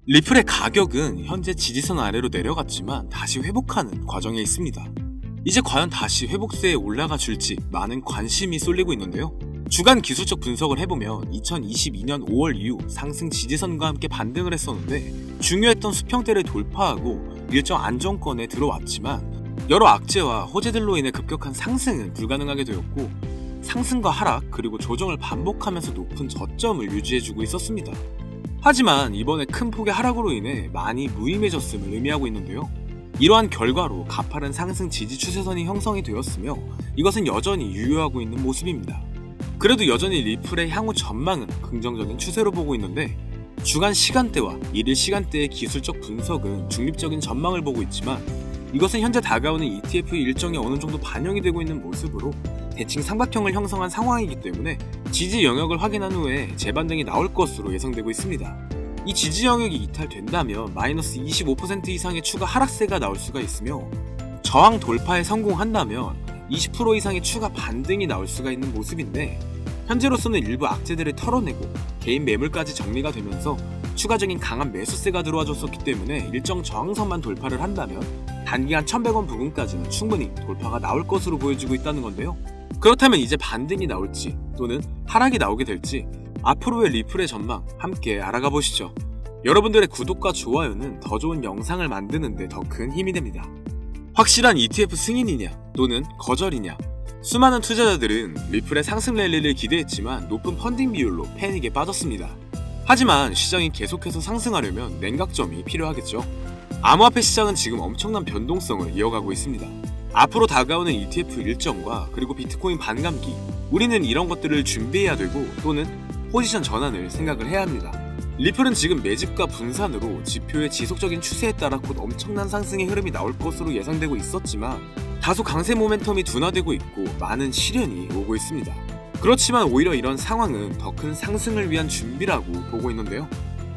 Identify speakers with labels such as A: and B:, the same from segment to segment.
A: 리플의 가격은 현재 지지선 아래로 내려갔지만 다시 회복하는 과정에 있습니다. 이제 과연 다시 회복세에 올라가 줄지 많은 관심이 쏠리고 있는데요. 주간 기술적 분석을 해보면 2022년 5월 이후 상승 지지선과 함께 반등을 했었는데 중요했던 수평대를 돌파하고 일정 안정권에 들어왔지만 여러 악재와 호재들로 인해 급격한 상승은 불가능하게 되었고 상승과 하락 그리고 조정을 반복하면서 높은 저점을 유지해주고 있었습니다. 하지만 이번에 큰 폭의 하락으로 인해 많이 무의미해졌음을 의미하고 있는데요. 이러한 결과로 가파른 상승 지지 추세선이 형성이 되었으며 이것은 여전히 유효하고 있는 모습입니다. 그래도 여전히 리플의 향후 전망은 긍정적인 추세로 보고 있는데 주간 시간대와 일일 시간대의 기술적 분석은 중립적인 전망을 보고 있지만 이것은 현재 다가오는 ETF 일정에 어느 정도 반영이 되고 있는 모습으로 대칭 삼각형을 형성한 상황이기 때문에 지지 영역을 확인한 후에 재반등이 나올 것으로 예상되고 있습니다. 이 지지 영역이 이탈된다면 마이너스 25% 이상의 추가 하락세가 나올 수가 있으며 저항 돌파에 성공한다면 20% 이상의 추가 반등이 나올 수가 있는 모습인데 현재로서는 일부 악재들을 털어내고 개인 매물까지 정리가 되면서 추가적인 강한 매수세가 들어와줬었기 때문에 일정 저항선만 돌파를 한다면 단기간 1100원 부근까지는 충분히 돌파가 나올 것으로 보여지고 있다는 건데요. 그렇다면 이제 반등이 나올지 또는 하락이 나오게 될지 앞으로의 리플의 전망 함께 알아가 보시죠. 여러분들의 구독과 좋아요는 더 좋은 영상을 만드는데 더 큰 힘이 됩니다. 확실한 ETF 승인이냐 또는 거절이냐. 수많은 투자자들은 리플의 상승 랠리를 기대했지만 높은 펀딩 비율로 패닉에 빠졌습니다. 하지만 시장이 계속해서 상승하려면 냉각점이 필요하겠죠. 암호화폐 시장은 지금 엄청난 변동성을 이어가고 있습니다. 앞으로 다가오는 ETF 일정과 그리고 비트코인 반감기, 우리는 이런 것들을 준비해야 되고 또는 포지션 전환을 생각을 해야 합니다. 리플은 지금 매집과 분산으로 지표의 지속적인 추세에 따라 곧 엄청난 상승의 흐름이 나올 것으로 예상되고 있었지만 다소 강세 모멘텀이 둔화되고 있고 많은 시련이 오고 있습니다. 그렇지만 오히려 이런 상황은 더 큰 상승을 위한 준비라고 보고 있는데요.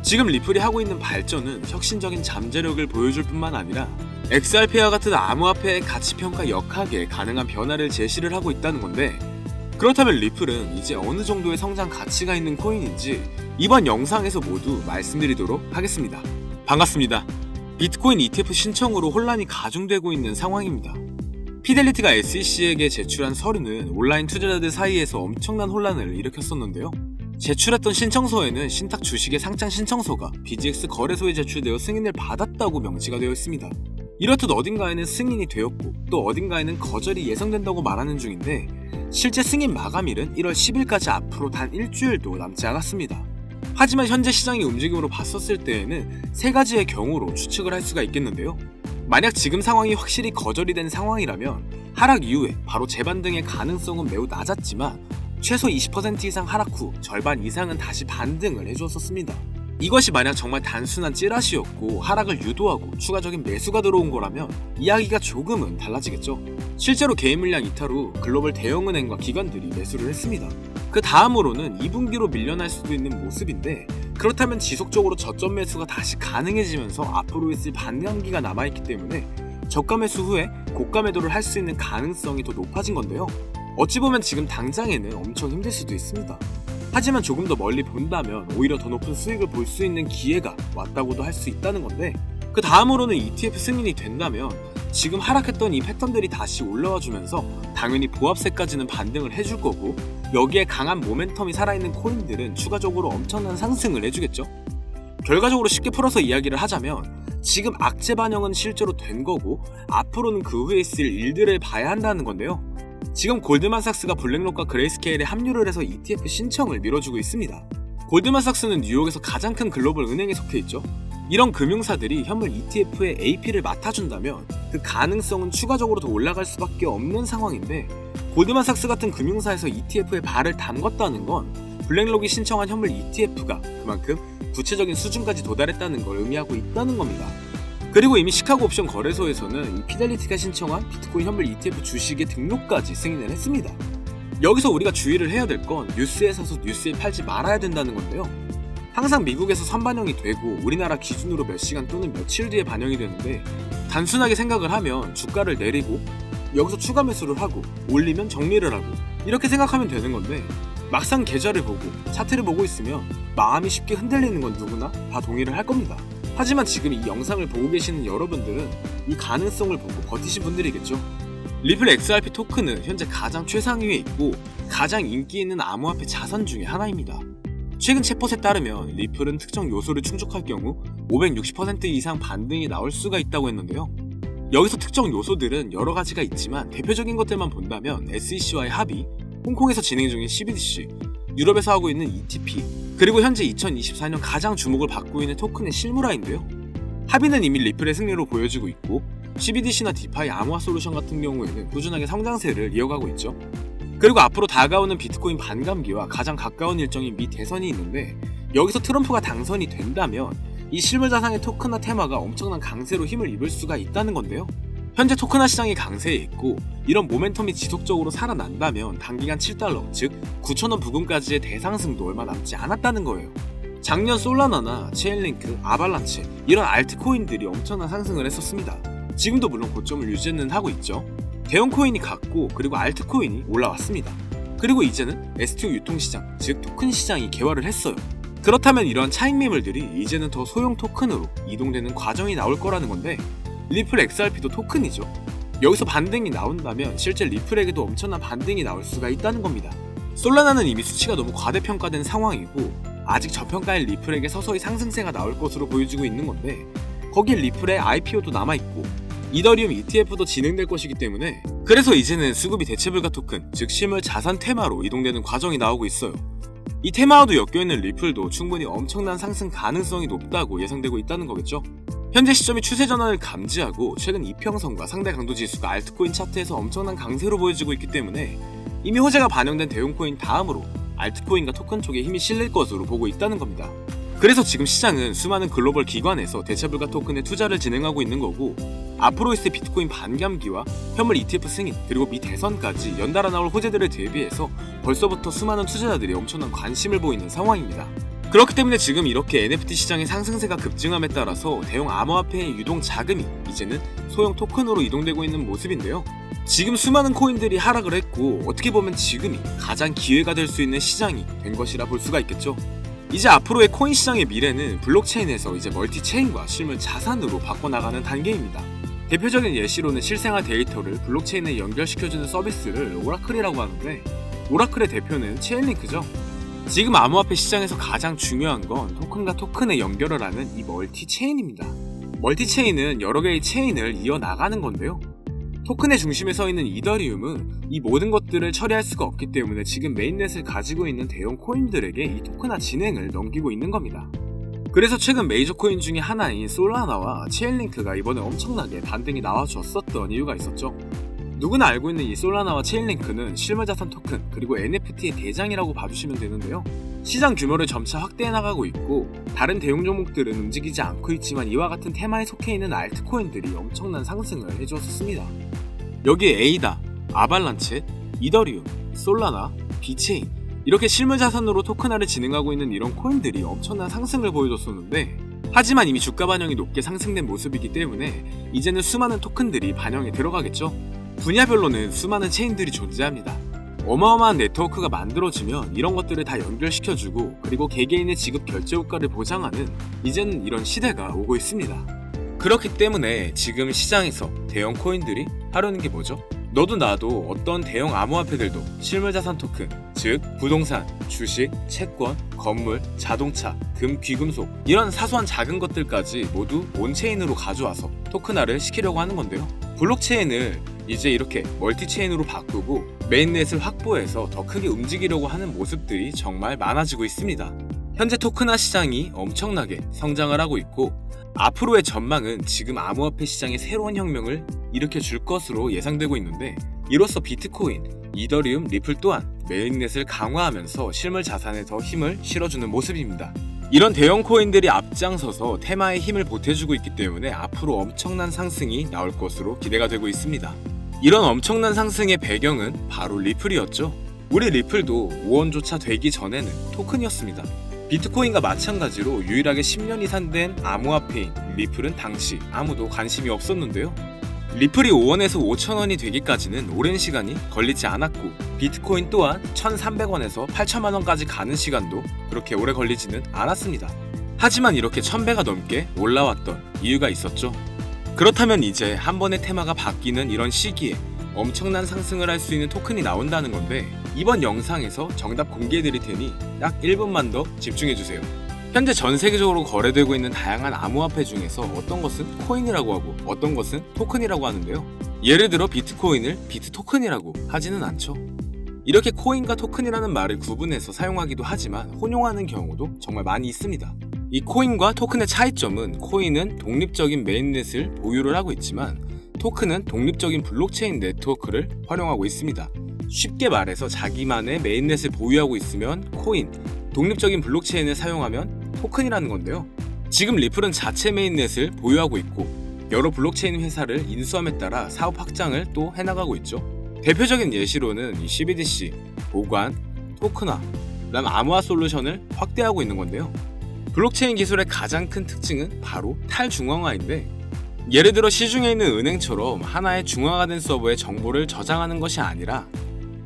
A: 지금 리플이 하고 있는 발전은 혁신적인 잠재력을 보여줄 뿐만 아니라 XRP와 같은 암호화폐의 가치평가 역학에 가능한 변화를 제시를 하고 있다는 건데 그렇다면 리플은 이제 어느 정도의 성장 가치가 있는 코인인지 이번 영상에서 모두 말씀드리도록 하겠습니다. 반갑습니다. 비트코인 ETF 신청으로 혼란이 가중되고 있는 상황입니다. 피델리티가 SEC에게 제출한 서류는 온라인 투자자들 사이에서 엄청난 혼란을 일으켰었는데요. 제출했던 신청서에는 신탁 주식의 상장 신청서가 BGX 거래소에 제출되어 승인을 받았다고 명시가 되어 있습니다. 이렇듯 어딘가에는 승인이 되었고 또 어딘가에는 거절이 예상된다고 말하는 중인데 실제 승인 마감일은 1월 10일까지 앞으로 단 일주일도 남지 않았습니다. 하지만 현재 시장의 움직임으로 봤었을 때에는 세 가지의 경우로 추측을 할 수가 있겠는데요. 만약 지금 상황이 확실히 거절이 된 상황이라면 하락 이후에 바로 재반등의 가능성은 매우 낮았지만 최소 20% 이상 하락 후 절반 이상은 다시 반등을 해주었었습니다. 이것이 만약 정말 단순한 찌라시였고 하락을 유도하고 추가적인 매수가 들어온 거라면 이야기가 조금은 달라지겠죠. 실제로 개인 물량 이탈 후 글로벌 대형은행과 기관들이 매수를 했습니다. 그 다음으로는 2분기로 밀려날 수도 있는 모습인데 그렇다면 지속적으로 저점 매수가 다시 가능해지면서 앞으로 있을 반감기가 남아있기 때문에 저가 매수 후에 고가 매도를 할 수 있는 가능성이 더 높아진 건데요. 어찌 보면 지금 당장에는 엄청 힘들 수도 있습니다. 하지만 조금 더 멀리 본다면 오히려 더 높은 수익을 볼 수 있는 기회가 왔다고도 할 수 있다는 건데 그 다음으로는 ETF 승인이 된다면 지금 하락했던 이 패턴들이 다시 올라와 주면서 당연히 보합세까지는 반등을 해줄 거고 여기에 강한 모멘텀이 살아있는 코인들은 추가적으로 엄청난 상승을 해주겠죠. 결과적으로 쉽게 풀어서 이야기를 하자면 지금 악재 반영은 실제로 된 거고 앞으로는 그 후에 있을 일들을 봐야 한다는 건데요. 지금 골드만삭스가 블랙록과 그레이스케일에 합류를 해서 ETF 신청을 밀어주고 있습니다. 골드만삭스는 뉴욕에서 가장 큰 글로벌 은행에 속해 있죠. 이런 금융사들이 현물 ETF의 AP를 맡아준다면 그 가능성은 추가적으로 더 올라갈 수밖에 없는 상황인데 골드만삭스 같은 금융사에서 ETF에 발을 담궜다는 건 블랙록이 신청한 현물 ETF가 그만큼 구체적인 수준까지 도달했다는 걸 의미하고 있다는 겁니다. 그리고 이미 시카고 옵션 거래소에서는 이 피델리티가 신청한 비트코인 현물 ETF 주식의 등록까지 승인을 했습니다. 여기서 우리가 주의를 해야 될 건 뉴스에 사서 뉴스에 팔지 말아야 된다는 건데요. 항상 미국에서 선반영이 되고 우리나라 기준으로 몇 시간 또는 며칠 뒤에 반영이 되는데 단순하게 생각을 하면 주가를 내리고 여기서 추가 매수를 하고 올리면 정리를 하고 이렇게 생각하면 되는 건데 막상 계좌를 보고 차트를 보고 있으면 마음이 쉽게 흔들리는 건 누구나 다 동의를 할 겁니다. 하지만 지금 이 영상을 보고 계시는 여러분들은 이 가능성을 보고 버티신 분들이겠죠. 리플 XRP 토큰은 현재 가장 최상위에 있고 가장 인기 있는 암호화폐 자산 중에 하나입니다. 최근 채폿에 따르면 리플은 특정 요소를 충족할 경우 560% 이상 반등이 나올 수가 있다고 했는데요. 여기서 특정 요소들은 여러 가지가 있지만 대표적인 것들만 본다면 SEC와의 합의, 홍콩에서 진행 중인 CBDC, 유럽에서 하고 있는 ETP, 그리고 현재 2024년 가장 주목을 받고 있는 토큰의 실무라인데요. 합의는 이미 리플의 승리로 보여지고 있고 CBDC나 디파이 암호화 솔루션 같은 경우에는 꾸준하게 성장세를 이어가고 있죠. 그리고 앞으로 다가오는 비트코인 반감기와 가장 가까운 일정인 미 대선이 있는데 여기서 트럼프가 당선이 된다면 이 실물자산의 토큰화 테마가 엄청난 강세로 힘을 입을 수가 있다는 건데요. 현재 토큰화 시장이 강세에 있고 이런 모멘텀이 지속적으로 살아난다면 단기간 7달러, 즉 9,000원 부근까지의 대상승도 얼마 남지 않았다는 거예요. 작년 솔라나나 체인링크, 아발란체 이런 알트코인들이 엄청난 상승을 했었습니다. 지금도 물론 고점을 유지는 하고 있죠. 대형 코인이 갔고 그리고 알트코인이 올라왔습니다. 그리고 이제는 STO 유통시장, 즉 토큰 시장이 개화를 했어요. 그렇다면 이런 차익 매물들이 이제는 더 소형 토큰으로 이동되는 과정이 나올 거라는 건데 리플 XRP도 토큰이죠. 여기서 반등이 나온다면 실제 리플에게도 엄청난 반등이 나올 수가 있다는 겁니다. 솔라나는 이미 수치가 너무 과대평가된 상황이고 아직 저평가인 리플에게 서서히 상승세가 나올 것으로 보여지고 있는 건데 거기에 리플의 IPO도 남아있고 이더리움 ETF도 진행될 것이기 때문에 그래서 이제는 수급이 대체불가 토큰, 즉 실물 자산 테마로 이동되는 과정이 나오고 있어요. 이 테마와도 엮여있는 리플도 충분히 엄청난 상승 가능성이 높다고 예상되고 있다는 거겠죠. 현재 시점이 추세 전환을 감지하고 최근 이평선과 상대 강도 지수가 알트코인 차트에서 엄청난 강세로 보여지고 있기 때문에 이미 호재가 반영된 대형코인 다음으로 알트코인과 토큰 쪽에 힘이 실릴 것으로 보고 있다는 겁니다. 그래서 지금 시장은 수많은 글로벌 기관에서 대체불가 토큰에 투자를 진행하고 있는 거고 앞으로 있을 비트코인 반감기와 현물 ETF 승인 그리고 미 대선까지 연달아 나올 호재들을 대비해서 벌써부터 수많은 투자자들이 엄청난 관심을 보이는 상황입니다. 그렇기 때문에 지금 이렇게 NFT 시장의 상승세가 급증함에 따라서 대형 암호화폐의 유동 자금이 이제는 소형 토큰으로 이동되고 있는 모습인데요. 지금 수많은 코인들이 하락을 했고 어떻게 보면 지금이 가장 기회가 될 수 있는 시장이 된 것이라 볼 수가 있겠죠. 이제 앞으로의 코인 시장의 미래는 블록체인에서 이제 멀티체인과 실물 자산으로 바꿔나가는 단계입니다. 대표적인 예시로는 실생활 데이터를 블록체인에 연결시켜주는 서비스를 오라클이라고 하는데 오라클의 대표는 체인링크죠. 지금 암호화폐 시장에서 가장 중요한 건 토큰과 토큰의 연결을 하는 이 멀티체인입니다. 멀티체인은 여러 개의 체인을 이어나가는 건데요. 토큰의 중심에 서 있는 이더리움은 이 모든 것들을 처리할 수가 없기 때문에 지금 메인넷을 가지고 있는 대형 코인들에게 이 토큰화 진행을 넘기고 있는 겁니다. 그래서 최근 메이저 코인 중에 하나인 솔라나와 체인링크가 이번에 엄청나게 반등이 나와줬었던 이유가 있었죠. 누구나 알고 있는 이 솔라나와 체인링크는 실물자산 토큰 그리고 NFT의 대장이라고 봐주시면 되는데요. 시장 규모를 점차 확대해 나가고 있고 다른 대형 종목들은 움직이지 않고 있지만 이와 같은 테마에 속해 있는 알트코인들이 엄청난 상승을 해주었습니다. 여기에 에이다, 아발란체, 이더리움, 솔라나, 비체인 이렇게 실물자산으로 토큰화를 진행하고 있는 이런 코인들이 엄청난 상승을 보여줬었는데 하지만 이미 주가 반영이 높게 상승된 모습이기 때문에 이제는 수많은 토큰들이 반영에 들어가겠죠. 분야별로는 수많은 체인들이 존재합니다. 어마어마한 네트워크가 만들어지면 이런 것들을 다 연결시켜주고 그리고 개개인의 지급 결제 효과를 보장하는 이제는 이런 시대가 오고 있습니다. 그렇기 때문에 지금 시장에서 대형 코인들이 하려는 게 뭐죠? 너도 나도 어떤 대형 암호화폐들도 실물자산 토큰, 즉 부동산, 주식, 채권, 건물, 자동차, 금, 귀금속 이런 사소한 작은 것들까지 모두 온체인으로 가져와서 토큰화를 시키려고 하는 건데요. 블록체인을 이제 이렇게 멀티체인으로 바꾸고 메인넷을 확보해서 더 크게 움직이려고 하는 모습들이 정말 많아지고 있습니다. 현재 토큰화 시장이 엄청나게 성장을 하고 있고 앞으로의 전망은 지금 암호화폐 시장의 새로운 혁명을 일으켜 줄 것으로 예상되고 있는데 이로써 비트코인, 이더리움, 리플 또한 메인넷을 강화하면서 실물 자산에 더 힘을 실어주는 모습입니다. 이런 대형 코인들이 앞장서서 테마에 힘을 보태주고 있기 때문에 앞으로 엄청난 상승이 나올 것으로 기대가 되고 있습니다. 이런 엄청난 상승의 배경은 바로 리플이었죠. 우리 리플도 5원조차 되기 전에는 토큰이었습니다. 비트코인과 마찬가지로 유일하게 10년 이상 된 암호화폐인 리플은 당시 아무도 관심이 없었는데요. 리플이 5원에서 5,000원이 되기까지는 오랜 시간이 걸리지 않았고 비트코인 또한 1,300원에서 8,000만원까지 가는 시간도 그렇게 오래 걸리지는 않았습니다. 하지만 이렇게 1000배가 넘게 올라왔던 이유가 있었죠. 그렇다면 이제 한 번의 테마가 바뀌는 이런 시기에 엄청난 상승을 할 수 있는 토큰이 나온다는 건데, 이번 영상에서 정답 공개해드릴 테니 약 1분만 더 집중해주세요. 현재 전 세계적으로 거래되고 있는 다양한 암호화폐 중에서 어떤 것은 코인이라고 하고 어떤 것은 토큰이라고 하는데요. 예를 들어 비트코인을 비트토큰이라고 하지는 않죠. 이렇게 코인과 토큰이라는 말을 구분해서 사용하기도 하지만 혼용하는 경우도 정말 많이 있습니다. 이 코인과 토큰의 차이점은, 코인은 독립적인 메인넷을 보유를 하고 있지만 토큰은 독립적인 블록체인 네트워크를 활용하고 있습니다. 쉽게 말해서 자기만의 메인넷을 보유하고 있으면 코인, 독립적인 블록체인을 사용하면 토큰이라는 건데요. 지금 리플은 자체 메인넷을 보유하고 있고 여러 블록체인 회사를 인수함에 따라 사업 확장을 또 해나가고 있죠. 대표적인 예시로는 이 CBDC, 보관, 토큰화, 그다음 암호화 솔루션을 확대하고 있는 건데요. 블록체인 기술의 가장 큰 특징은 바로 탈중앙화인데, 예를 들어 시중에 있는 은행처럼 하나의 중앙화된 서버에 정보를 저장하는 것이 아니라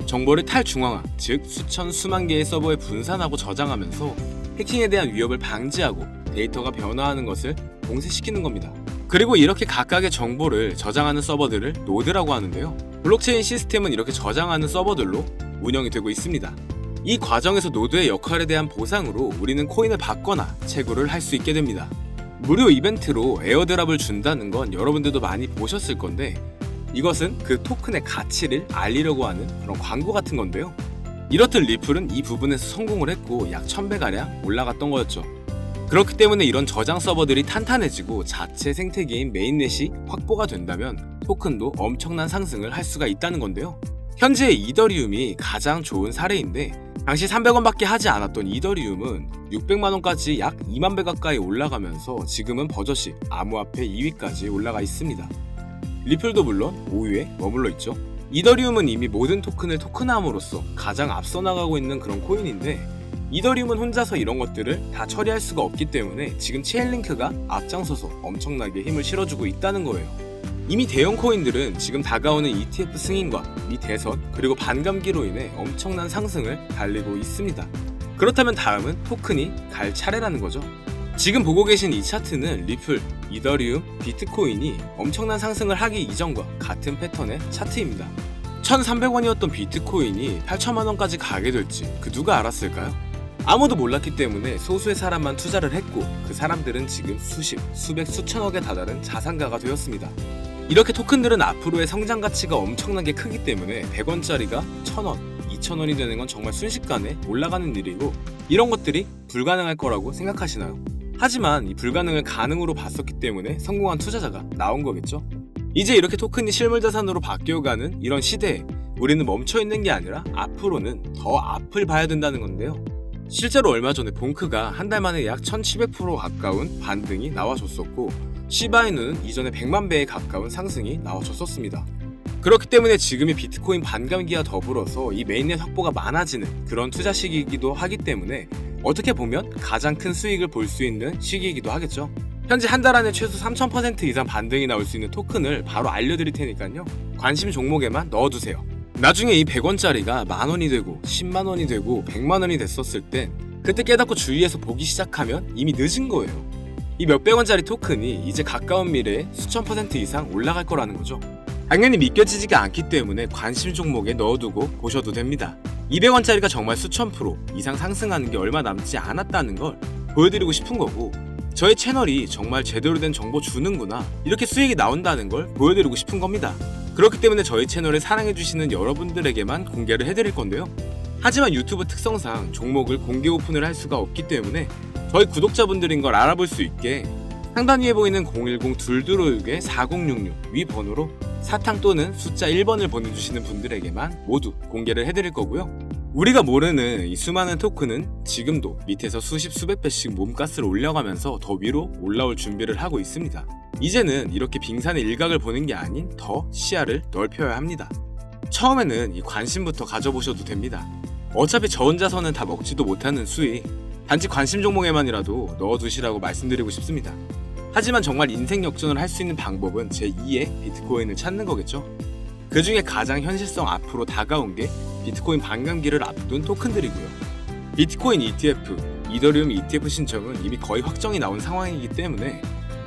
A: 정보를 탈중앙화, 즉 수천 수만 개의 서버에 분산하고 저장하면서 해킹에 대한 위협을 방지하고 데이터가 변화하는 것을 봉쇄시키는 겁니다. 그리고 이렇게 각각의 정보를 저장하는 서버들을 노드라고 하는데요. 블록체인 시스템은 이렇게 저장하는 서버들로 운영이 되고 있습니다. 이 과정에서 노드의 역할에 대한 보상으로 우리는 코인을 받거나 채굴을 할 수 있게 됩니다. 무료 이벤트로 에어드랍을 준다는 건 여러분들도 많이 보셨을 건데, 이것은 그 토큰의 가치를 알리려고 하는 그런 광고 같은 건데요. 이렇듯 리플은 이 부분에서 성공을 했고 약 1000배가량 올라갔던 거였죠. 그렇기 때문에 이런 저장 서버들이 탄탄해지고 자체 생태계인 메인넷이 확보가 된다면 토큰도 엄청난 상승을 할 수가 있다는 건데요. 현재 이더리움이 가장 좋은 사례인데, 당시 300원밖에 하지 않았던 이더리움은 600만원까지 약 2만배 가까이 올라가면서 지금은 버젓이 암호화폐 2위까지 올라가 있습니다. 리플도 물론 5위에 머물러 있죠. 이더리움은 이미 모든 토큰을 토큰화함으로써 가장 앞서 나가고 있는 그런 코인인데, 이더리움은 혼자서 이런 것들을 다 처리할 수가 없기 때문에 지금 체인링크가 앞장서서 엄청나게 힘을 실어주고 있다는 거예요. 이미 대형 코인들은 지금 다가오는 ETF 승인과 미 대선 그리고 반감기로 인해 엄청난 상승을 달리고 있습니다. 그렇다면 다음은 토큰이 갈 차례라는 거죠. 지금 보고 계신 이 차트는 리플, 이더리움, 비트코인이 엄청난 상승을 하기 이전과 같은 패턴의 차트입니다. 1300원이었던 비트코인이 8000만원까지 가게 될지 그 누가 알았을까요? 아무도 몰랐기 때문에 소수의 사람만 투자를 했고 그 사람들은 지금 수십, 수백, 수천억에 다다른 자산가가 되었습니다. 이렇게 토큰들은 앞으로의 성장 가치가 엄청나게 크기 때문에 100원짜리가 1000원, 2000원이 되는 건 정말 순식간에 올라가는 일이고, 이런 것들이 불가능할 거라고 생각하시나요? 하지만 이 불가능을 가능으로 봤었기 때문에 성공한 투자자가 나온 거겠죠? 이제 이렇게 토큰이 실물 자산으로 바뀌어가는 이런 시대에 우리는 멈춰있는 게 아니라 앞으로는 더 앞을 봐야 된다는 건데요. 실제로 얼마 전에 봉크가 한 달 만에 약 1700% 가까운 반등이 나와줬었고, 시바이누는 이전에 100만 배에 가까운 상승이 나와줬었습니다. 그렇기 때문에 지금의 비트코인 반감기와 더불어서 이 메인넷 확보가 많아지는 그런 투자 시기이기도 하기 때문에 어떻게 보면 가장 큰 수익을 볼 수 있는 시기이기도 하겠죠. 현재 한 달 안에 최소 3000% 이상 반등이 나올 수 있는 토큰을 바로 알려드릴 테니까요. 관심 종목에만 넣어두세요. 나중에 이 100원짜리가 만원이 되고 10만원이 되고 100만원이 됐었을 땐 그때 깨닫고 주위에서 보기 시작하면 이미 늦은 거예요. 이 몇백원짜리 토큰이 이제 가까운 미래에 수천 % 이상 올라갈 거라는 거죠. 당연히 믿겨지지가 않기 때문에 관심 종목에 넣어두고 보셔도 됩니다. 200원짜리가 정말 수천 프로 이상 상승하는 게 얼마 남지 않았다는 걸 보여드리고 싶은 거고, 저희 채널이 정말 제대로 된 정보 주는구나, 이렇게 수익이 나온다는 걸 보여드리고 싶은 겁니다. 그렇기 때문에 저희 채널을 사랑해주시는 여러분들에게만 공개를 해드릴 건데요. 하지만 유튜브 특성상 종목을 공개 오픈을 할 수가 없기 때문에 저희 구독자분들인 걸 알아볼 수 있게 상단 위에 보이는 010-2256-4066 위 번호로 사탕 또는 숫자 1번을 보내주시는 분들에게만 모두 공개를 해드릴 거고요. 우리가 모르는 이 수많은 토큰은 지금도 밑에서 수십 수백 배씩 몸값을 올려가면서 더 위로 올라올 준비를 하고 있습니다. 이제는 이렇게 빙산의 일각을 보는 게 아닌 더 시야를 넓혀야 합니다. 처음에는 이 관심부터 가져보셔도 됩니다. 어차피 저 혼자서는 다 먹지도 못하는 수익, 단지 관심 종목에만이라도 넣어두시라고 말씀드리고 싶습니다. 하지만 정말 인생 역전을 할 수 있는 방법은 제2의 비트코인을 찾는 거겠죠. 그 중에 가장 현실성 앞으로 다가온 게 비트코인 반감기를 앞둔 토큰들이고요. 비트코인 ETF, 이더리움 ETF 신청은 이미 거의 확정이 나온 상황이기 때문에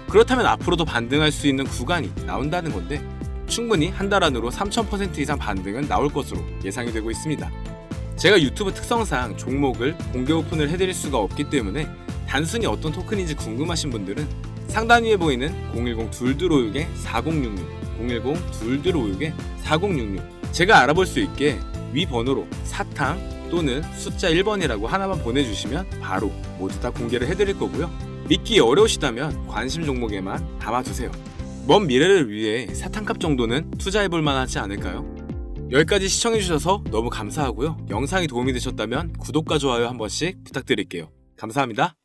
A: 그렇다면 앞으로도 반등할 수 있는 구간이 나온다는 건데 충분히 한 달 안으로 3000% 이상 반등은 나올 것으로 예상이 되고 있습니다. 제가 유튜브 특성상 종목을 공개 오픈을 해드릴 수가 없기 때문에 단순히 어떤 토큰인지 궁금하신 분들은 상단 위에 보이는 010-2256-4066 010-2256-4066 제가 알아볼 수 있게 위 번호로 사탕 또는 숫자 1번이라고 하나만 보내주시면 바로 모두 다 공개를 해드릴 거고요. 믿기 어려우시다면 관심 종목에만 담아두세요. 먼 미래를 위해 사탕값 정도는 투자해볼 만하지 않을까요? 여기까지 시청해주셔서 너무 감사하고요. 영상이 도움이 되셨다면 구독과 좋아요 한 번씩 부탁드릴게요. 감사합니다.